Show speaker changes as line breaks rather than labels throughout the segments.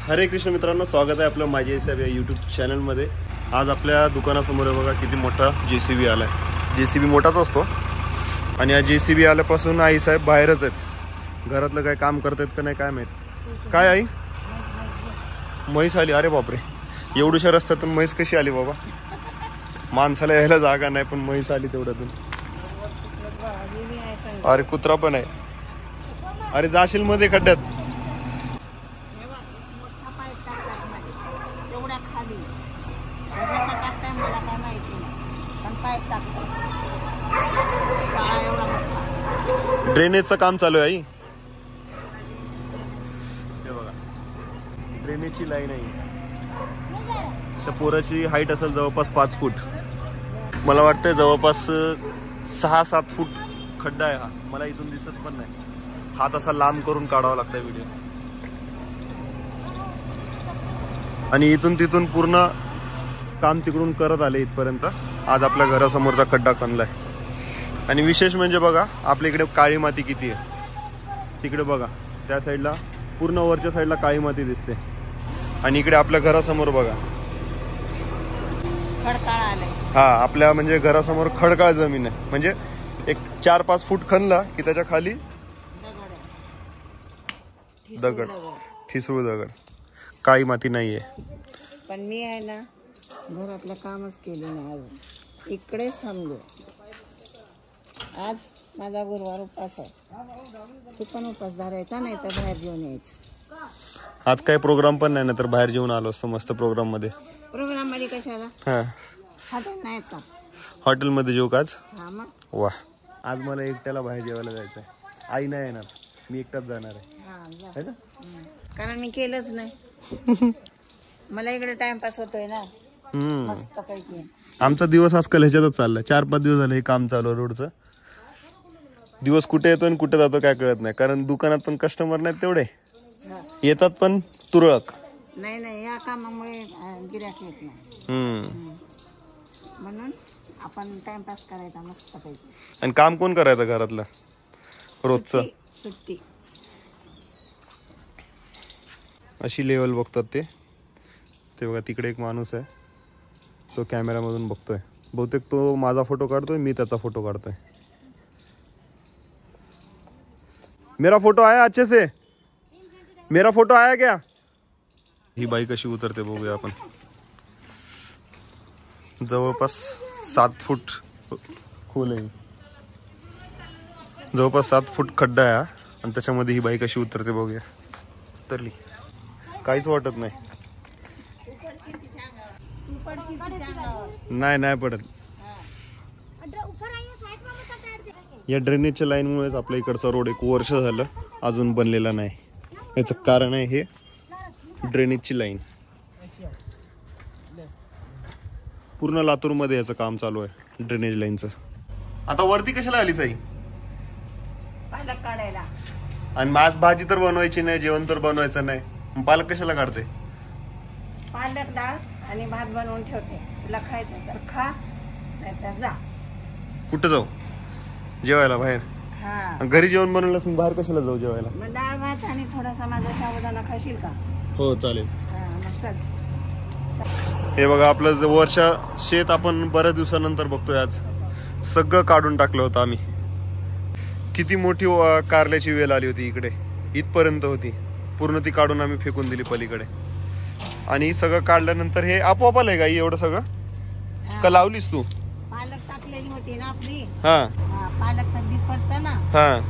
हरे कृष्ण मित्रांनो, स्वागत आहे आपलं माझे साहेब या यूट्यूब चॅनलमध्ये। आज आपल्या दुकानासमोर बघा किती मोठा JCB आलाय। JCB मोठाच असतो आणि या JCB आल्यापासून आई साहेब बाहेरच आहेत। घरातलं काय काम करतात का नाही काय माहित। काय आई म्हैस आली? अरे बापरे, एवढ्याशा रस्त्यातून म्हैस कशी आली बाबा? माणसाला यायला जागा नाही पण म्हैस आली तेवढ्यातून। अरे कुत्रा पण आहे। अरे जाशील मध्ये खड्ड्यात। ड्रेनेजचं काम चालू आहे आई। हे बघा ड्रेनेजची लाईन आहे। त्या पोराची हाईट असेल जवळपास 5 फूट। मला वाटतं जवळपास 6-7 फूट खड्डा आहे हा। मला इथून दिसत पण नाही। हात असा लांब करून काढावा लागतोय व्हिडिओ। आणि इथून तिथून पूर्ण काम तिकडून करत आले इथपर्यंत। आज आपल्या घरासमोरचा खड्डा खणलाय। आणि विशेष म्हणजे बघा आपल्या इकडे काळी माती किती आहे। तिकडे बघा त्या साईडला पूर्ण वरच्या साईडला काळी माती दिसते आणि इकडे आपल्या घरासमोर बघा
खडकाळ आलाय।
हा आपल्या म्हणजे घरासमोर खडकाळ जमीन आहे। म्हणजे एक 4-5 फूट खणला की त्याच्या खाली दगड, ठिसूळ दगड, काळी माती नाहीये।
पण मी आहे ना घरातलं कामच केलं नाही अजून। इकडेच थांबलो। आज माझा गुरुवार उपास आहे। तू पण उपास धरायचा नाही तर बाहेर जेवून यायचं।
आज काही प्रोग्राम पण नाही ना तर बाहेर जेवून आलो असतो मस्त प्रोग्राम मध्ये।
प्रोग्राम मध्ये कशाला?
हा
हॉटेल नाही का?
हॉटेल मध्ये जेवू का आज?
हा मग।
वा, आज मला एकट्याला बाहेर जेवायला जायचंय। आई नाही येणार, मी एकटाच जाणार आहे।
हा जा। कारण मी केलंच नाही। मला इकडे टाइमपास होतोय ना मस्त पैकी।
आमचा दिवस आजकाल ह्याच्यातच चाललाय। 4-5 दिवस झाले हे काम चालू आहे रोडचं। दिवस कुठे येतो आणि कुठे जातो काय कळत नाही। कारण दुकानात पण कस्टमर नाहीत तेवढे, येतात पण तुरळक।
नाही या कामामुळे गिऱ्हाईक येत नाही। म्हणून आपण टाइमपास करायचा मस्त पैकी।
आणि काम कोण करायचं घरातलं रोजचं?
सुट्टी।
अशी लेवल बघतात ते बघा तिकडे एक माणूस आहे, तो कॅमेरामधून बघतोय। बहुतेक तो माझा फोटो काढतोय, मी त्याचा फोटो काढतोय। मेरा फोटो आया अच्छे से? मेरा फोटो आया क्या? ही बाई कशी उतरते बघूया आपण। जवळपास 7 फूट खोल आहे, जवळपास 7 फूट खड्डा आहे आणि त्याच्यामध्ये ही बाई कशी उतरते बघूया। उतरली, काहीच वाटत नाही। नाही पडत। या ड्रेनेजच्या लाईनमुळेच आपल्या इकडचा रोड 1 वर्ष झालं अजून बनलेला नाही। याचं कारण आहे हे ड्रेनेजची लाईन। पूर्ण लातूरमध्ये याचं काम चालू आहे ड्रेनेज लाईनचं। आता वरती कशाला आलीस आई?
पालक काढायला।
आणि मांस भाजी तर बनवायची नाही, जेवण तर बनवायचं नाही, मग पालक कशाला काढते?
पालक डाळ आणि भात बनवून ठेवते। तुला खायचं तर खा, नाही तर जा।
कुठं जाऊ जेवायला? बाहेर?
हा
घरी जेवण बनवलंस मग बाहेर कशाला जाऊ जेवायला?
मग डाळ भात आणि थोडासा माझा साबुदाणा खाशील का?
हो चालेल।
मग चल।
हे बघा आपलं वर्षा शेत आपण बऱ्याच दिवसानंतर बघतोय। आज सगळं काढून टाकलं होतं आम्ही। किती मोठी कारल्याची वेल आली होती इकडे, इथपर्यंत होती। पूर्ण ती काढून आम्ही फेकून दिली पलीकडे। आणि सगळं काढल्यानंतर हे आपोआप आलंय का एवढं सगळं? का लावलीस तू?
पालक टाकलेली होती ना आपली।
हा
पालकचं बी पडतं ना।
हा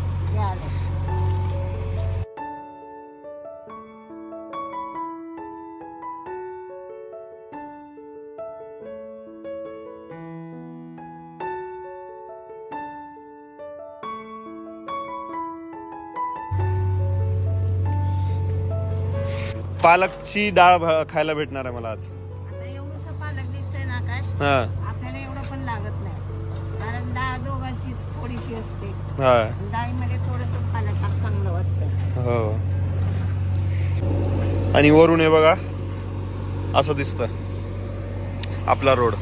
पालकची डाळ खायला भेटणार आहे मला आज।
आता एवढंसं पालक दिसतंय ना आकाश, आपल्याला एवढं पण लागत नाही। कारण डाळ दोघांची थोडीशी असते। डाळीमध्ये थोडंसं पालक टाक, चांगलं वाटतं।
हो। आणि वरून हे बघा असं दिसतं आपला रोड।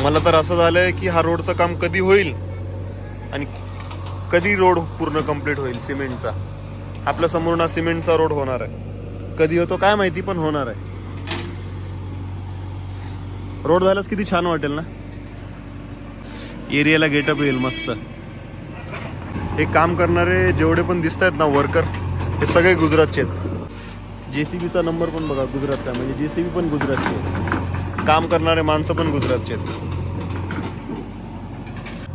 मला तर असं झालंय की हा रोडचं काम कधी होईल आणि कधी रोड पूर्ण कंप्लीट होईल सिमेंटचा, आपल्या समोर ना सिमेंटचा रोड होणार आहे. कधी होतो काय माहिती, पण होणार आहे. रोड झाल्यास किती छान वाटेल ना. एरियाला गेटअप येईल मस्त. हे काम करणारे जेवढे पण दिसत आहेत ना वर्कर, हे सगळे गुजरातचे आहेत. जेसीबीचा नंबर पण बघा गुजरातचा, म्हणजे जेसीबी पण गुजरातचे आहेत. काम करणारे माणसं पण गुजरातचे आहेत.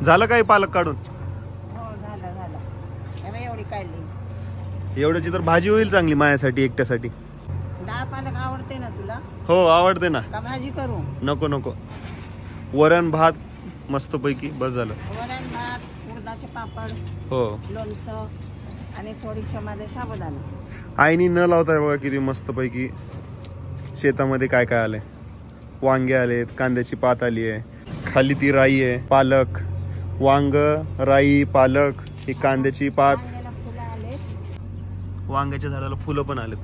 झालं काही पालक काढून?
हो झालं. एवढी काढली.
एवढ्याची तर भाजी होईल चांगली माझ्यासाठी एकट्यासाठी.
डाळ पालक आवडते ना तुला?
हो आवडते ना.
का भाजी करू?
नको. वरण भात मस्त पैकी बस झालं.
वरण भात, उडदाचे पापड,
हो,
लोणचं आणि थोडीशी माझे साबुदाणा.
आईनी न लावताय बघा किती मस्त पैकी शेतामध्ये काय काय आलंय. वांगे आलेत, कांद्याची पात आली आहे, खाली ती राई आहे, पालक, वांग, राई, पालक, ही कांद्याची पात.
फुलं आले,
वांग्याच्या झाडाला फुलं पण आलेत.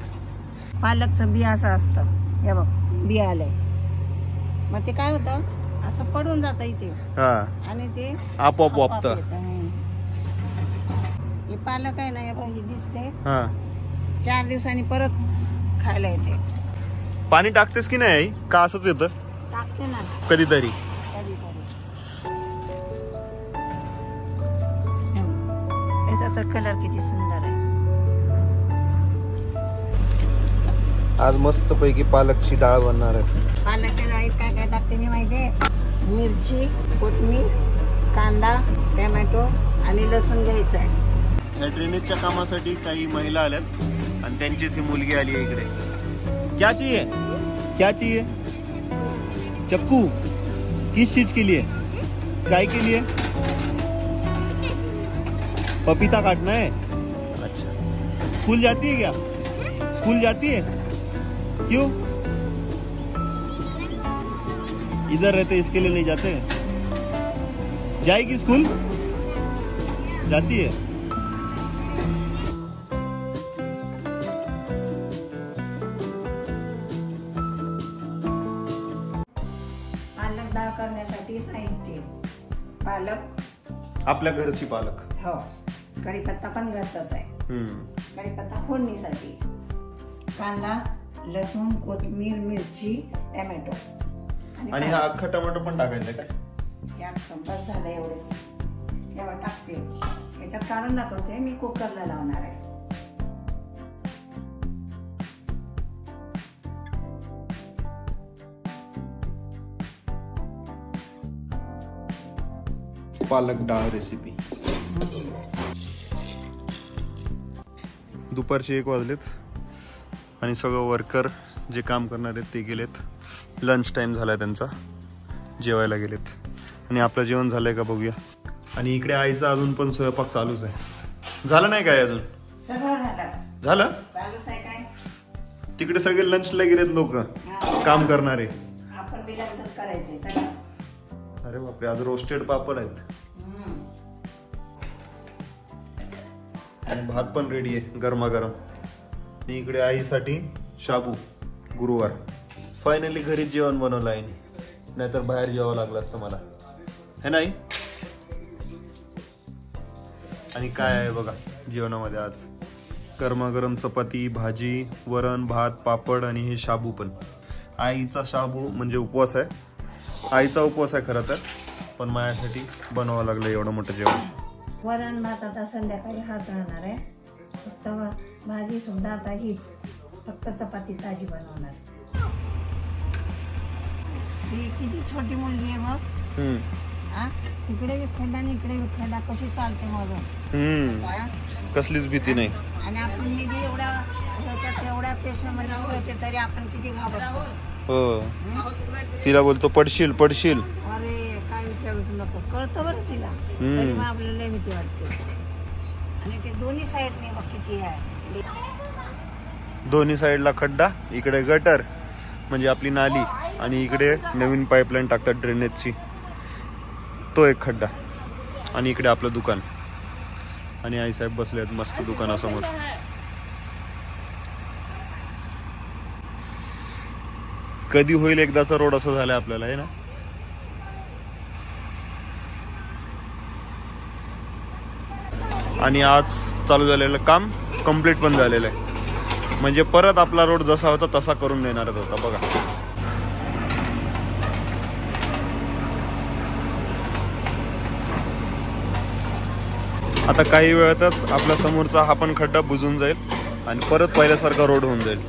पालकचं बी असं असतं, हे बघ बी आलंय. मग ते काय होतं, असं पडून जातं इथे.
हा,
आणि ते
आपोआप वापतं.
हे पालक आहे ना, हे बघ, ही दिसते.
हा,
4 दिवसांनी परत खायला येते.
पाणी टाकतेस की नाही आई, का असंच येतं?
टाकते ना
कधीतरी.
याचा तर कलर किती सुंदर आहे.
आज मस्त पैकी पालकची डाळ बनणार आहे.
पालकच्या डाळीत काय काय टाकते मी माहितीये? मिरची, कोथिंबीर, कांदा, टोमॅटो आणि लसूण घ्यायचं आहे.
या ड्रेनेजच्या कामासाठी काही महिला आल्यात आणि त्यांचीच ही मुलगी आली आहे इकडे. क्या चाहिए? चक्कू? किस चीज के लिए? काय के लिए? पपीता काटना है. अच्छा. स्कूल जाती है क्या? स्कूल जाती है? क्यों? इधर रहते इसके लिए नहीं जाते? जाएगी स्कूल? जाती है?
पालक डाळ करण्यासाठी साहित्य: पालक,
आपल्या घरची पालक.
हो, कढीपत्ता पण घरचाच आहे. कढीपत्ता फोडणीसाठी, कांदा, लसूण, कोथिंबीर, मिरची, टोमॅटो
आणि हा अख्खा टोमॅटो पण टाकायचा का?
यात बस झालं एवढेच. तेव्हा टाकते, याच्यात काढून दाखवते. मी कुकरला लावणार आहे.
पालक डाळ रेसिपी. दुपारचे 1 वाजलेत आणि सगळं वर्कर जे काम करणार आहेत ते गेलेत. लंच टाइम झालाय त्यांचा, जेवायला गेलेत. आणि आपलं जेवण झालंय का बघूया. आणि इकडे आईचा अजून पण स्वयंपाक चालूच आहे. झालं नाही काय अजून?
सगळं
झालं.
चालूच आहे. काय
तिकडे सगळे लंचला गेलेत लोक काम करणारे.
आपण बी लंचच करायचे सगळं.
अरे बापरे, आज रोस्टेड पापड आहेत आणि भात पण रेडी आहे गरमागरम. आणि इकडे आईसाठी शाबू गुरुवार. फायनली घरी जेवण बनवलं आहे, नाहीतर बाहेर जेवावं लागलं असतं मला, है नाही. आणि काय आहे बघा जेवणामध्ये आज, गरमागरम चपाती, भाजी, वरण, भात, पापड आणि हे शाबू पण. आईचा शाबू म्हणजे उपवास आहे. आईचा उपवास आहे खरं तर, पण माझ्यासाठी बनवावं लागलं एवढं मोठं जेवण.
वरण भात आता संध्याकाळी हाच राहणार आहे. फक्त भाजी सुद्धा आता हीच, फक्त चपाती ताजी बनवणार. ती किती छोटी मुलगी आहे मग. तिकडे खड्डा आणि इकडे खड्डा, कशी चालते मग.
कसलीच भीती नाही.
आणि आपण निधी एवढ्या ह्याच्यात एवढ्या पेशंटमध्ये होते तरी आपण किती घाबरतो.
हो, तिला बोलतो पडशील.
अरे काय विचारूच नको, कळतं बरं तिला, तरी मग आपल्याला भीती वाटते. आणि ते दोन्ही साईडने मग किती आहे.
दोन्ही साईडला खड्डा, इकडे गटर म्हणजे आपली नाली, आणि इकडे नवीन पाईपलाईन टाकतात ड्रेनेजची, तो एक खड्डा. आणि इकडे आपलं दुकान. आणि आईसाहेब बसले आहेत मस्त दुकानासमोर. कधी होईल एकदाचा रोड असं झालाय आपल्याला, आहे ना. आणि आज चालू झालेलं काम कम्प्लीट पण झालेलं आहे. म्हणजे परत आपला रोड जसा होता तसा करून देणारच होता बघा. आता काही वेळातच आपल्या समोरचा हा पण खड्डा बुजून जाईल आणि परत पहिल्यासारखा रोड होऊन जाईल.